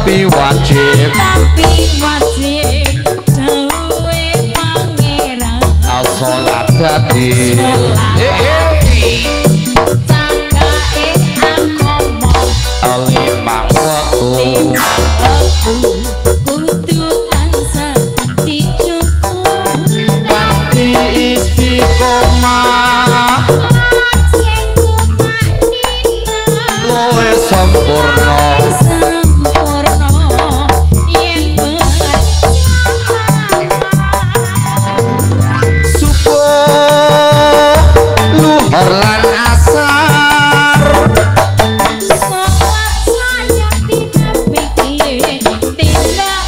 tapi wajib dewe pangeran salat dadi takae akomo limang wektu kudu tansah dicukup kanthi istiqomah luwe sempurna luhur lan asar sholat saya tidak pikir tidak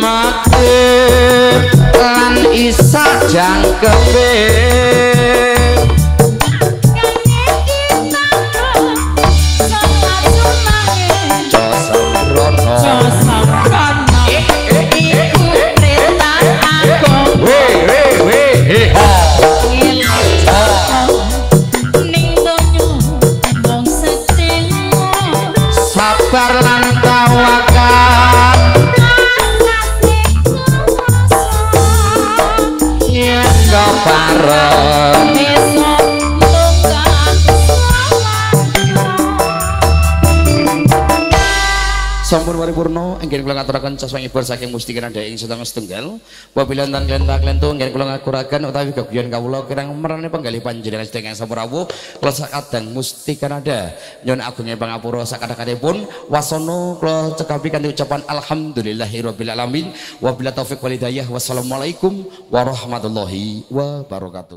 maghrib lan isya jangkepe sabar lan tawakal yen bareng sampun paripurna inggih kula ngaturaken saswanipun saking Gusti Kanada ing sedaya setunggal. Wabila lan klentak-klentu inggih kula ngaturaken utawi geguyon kawula kirang merane penggalih panjenengan sedaya sampurawu kula sakadang Gusti Kanada nyuwun agunging pangapura sakadhakanipun wasana kula cekapi kanthi ucapan alhamdulillahirabbil alamin wabila taufik wal hidayah wassalamualaikum warahmatullahi wabarakatuh.